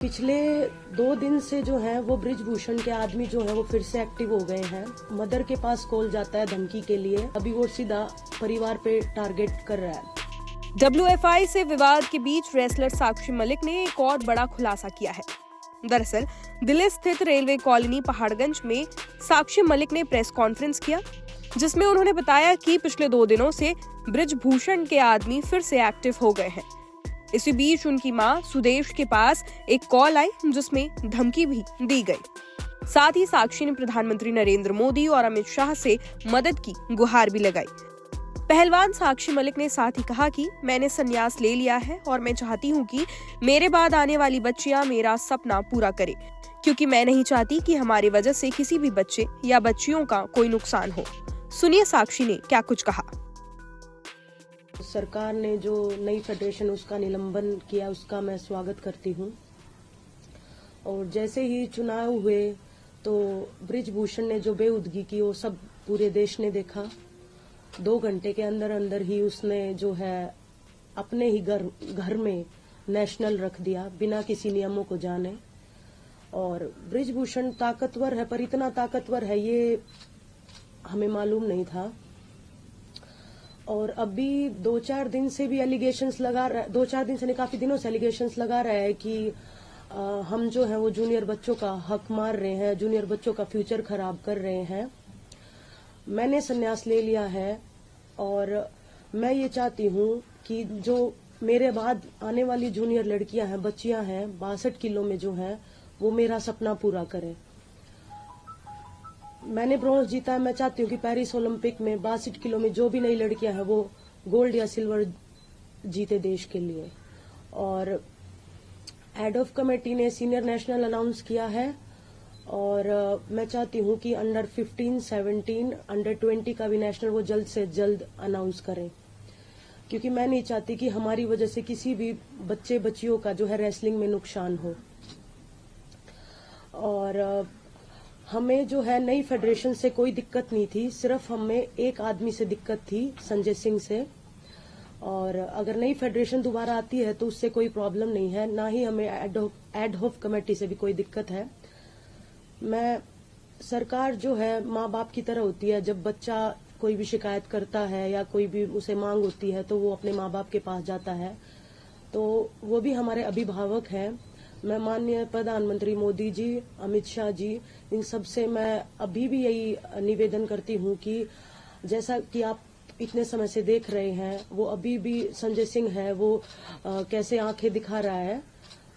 पिछले 2 दिन से जो है वो ब्रिजभूषण के आदमी जो है वो फिर से एक्टिव हो गए हैं। मदर के पास कॉल जाता है धमकी के लिए। अभी वो सीधा परिवार पे टारगेट कर रहा है। WFI से विवाद के बीच रेसलर साक्षी मलिक ने एक और बड़ा खुलासा किया है। दरअसल दिल्ली स्थित रेलवे कॉलोनी पहाड़गंज में साक्षी मलिक ने प्रेस कॉन्फ्रेंस किया, जिसमें उन्होंने बताया कि पिछले 2 दिनों से ब्रिजभूषण के आदमी फिर से एक्टिव हो गए हैं। इसी बीच उनकी मां सुदेश के पास एक कॉल आई, जिसमें धमकी भी दी गई। साथ ही साक्षी ने प्रधानमंत्री नरेंद्र मोदी और अमित शाह से मदद की गुहार भी लगाई। पहलवान साक्षी मलिक ने साथ ही कहा कि मैंने संन्यास ले लिया है और मैं चाहती हूं कि मेरे बाद आने वाली बच्चियां मेरा सपना पूरा करें, क्योंकि मैं नहीं चाहती कि हमारी वजह से किसी भी बच्चे या बच्चियों का कोई नुकसान हो। सुनिए साक्षी ने क्या कुछ कहा। सरकार ने जो नई फेडरेशन उसका निलंबन किया, उसका मैं स्वागत करती हूँ। और जैसे ही चुनाव हुए तो ब्रिजभूषण ने जो बेउदगी की वो सब पूरे देश ने देखा। 2 घंटे के अंदर अंदर ही उसने जो है अपने ही घर में नेशनल रख दिया बिना किसी नियमों को जाने। और ब्रिजभूषण ताकतवर है, पर इतना ताकतवर है ये हमें मालूम नहीं था। और अभी 2-4 दिन से भी एलिगेशंस लगा रहा है, 2-4 दिन से नहीं काफी दिनों से एलिगेशंस लगा रहा है कि हम जो है वो जूनियर बच्चों का हक मार रहे हैं, जूनियर बच्चों का फ्यूचर खराब कर रहे हैं। मैंने संन्यास ले लिया है और मैं ये चाहती हूँ कि जो मेरे बाद आने वाली जूनियर लड़कियां हैं, बच्चियां हैं 62 किलो में जो हैं, वो मेरा सपना पूरा करें। मैंने ब्रॉन्ज जीता है, मैं चाहती हूँ कि पेरिस ओलंपिक में 62 किलो में जो भी नई लड़कियां हैं वो गोल्ड या सिल्वर जीते देश के लिए। और हेड ऑफ कमेटी ने सीनियर नेशनल अनाउंस किया है और मैं चाहती हूँ कि अंडर 15, 17, अंडर 20 का भी नेशनल वो जल्द से जल्द अनाउंस करें, क्योंकि मैं नहीं चाहती कि हमारी वजह से किसी भी बच्चे बच्चियों का जो है रेसलिंग में नुकसान हो। और हमें जो है नई फेडरेशन से कोई दिक्कत नहीं थी, सिर्फ हमें एक आदमी से दिक्कत थी, संजय सिंह से। और अगर नई फेडरेशन दोबारा आती है तो उससे कोई प्रॉब्लम नहीं है, ना ही हमें एड हॉक कमेटी से भी कोई दिक्कत है। मैं सरकार जो है माँ बाप की तरह होती है। जब बच्चा कोई भी शिकायत करता है या कोई भी उसे मांग होती है तो वो अपने माँ बाप के पास जाता है, तो वो भी हमारे अभिभावक हैं। मैं माननीय प्रधानमंत्री मोदी जी, अमित शाह जी, इन सब से मैं अभी भी यही निवेदन करती हूँ कि जैसा कि आप इतने समय से देख रहे हैं, वो अभी भी संजय सिंह है, वो कैसे आंखें दिखा रहा है।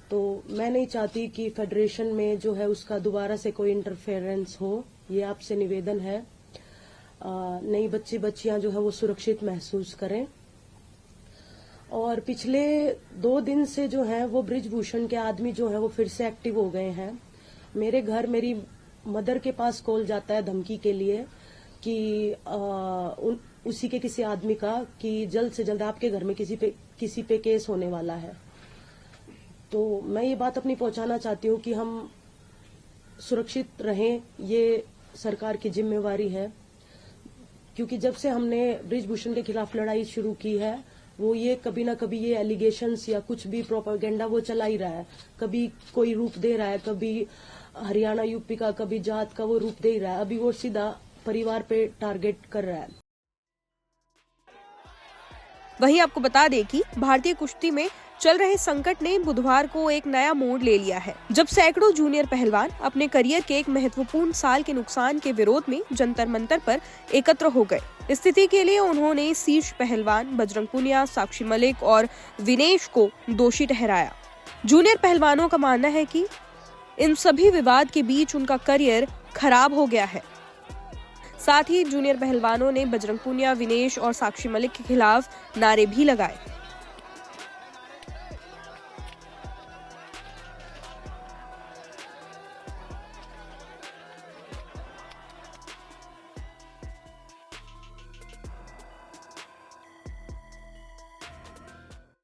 तो मैं नहीं चाहती कि फेडरेशन में जो है उसका दोबारा से कोई इंटरफेरेंस हो। ये आपसे निवेदन है। नई बच्चियां जो है वो सुरक्षित महसूस करें। और पिछले 2 दिन से जो है वो ब्रिजभूषण के आदमी जो है वो फिर से एक्टिव हो गए हैं। मेरे घर मेरी मदर के पास कॉल जाता है धमकी के लिए कि उसी के किसी आदमी का कि जल्द से जल्द आपके घर में किसी पे केस होने वाला है। तो मैं ये बात अपनी पहुंचाना चाहती हूँ कि हम सुरक्षित रहें, ये सरकार की जिम्मेवारी है। क्योंकि जब से हमने ब्रिजभूषण के खिलाफ लड़ाई शुरू की है, वो ये कभी ना कभी ये एलिगेशंस या कुछ भी प्रोपेगेंडा वो चला ही रहा है। कभी कोई रूप दे रहा है, कभी हरियाणा यूपी का, कभी जात का वो रूप दे ही रहा है। अभी वो सीधा परिवार पे टारगेट कर रहा है। वहीं आपको बता दें कि भारतीय कुश्ती में चल रहे संकट ने बुधवार को एक नया मोड़ ले लिया है, जब सैकड़ों जूनियर पहलवान अपने करियर के एक महत्वपूर्ण साल के नुकसान के विरोध में जंतर मंतर पर एकत्र हो गए। स्थिति के लिए उन्होंने शीर्ष पहलवान बजरंग पुनिया, साक्षी मलिक और विनेश को दोषी ठहराया। जूनियर पहलवानों का मानना है कि इन सभी विवाद के बीच उनका करियर खराब हो गया है। साथ ही जूनियर पहलवानों ने बजरंग पुनिया, विनेश और साक्षी मलिक के खिलाफ नारे भी लगाए।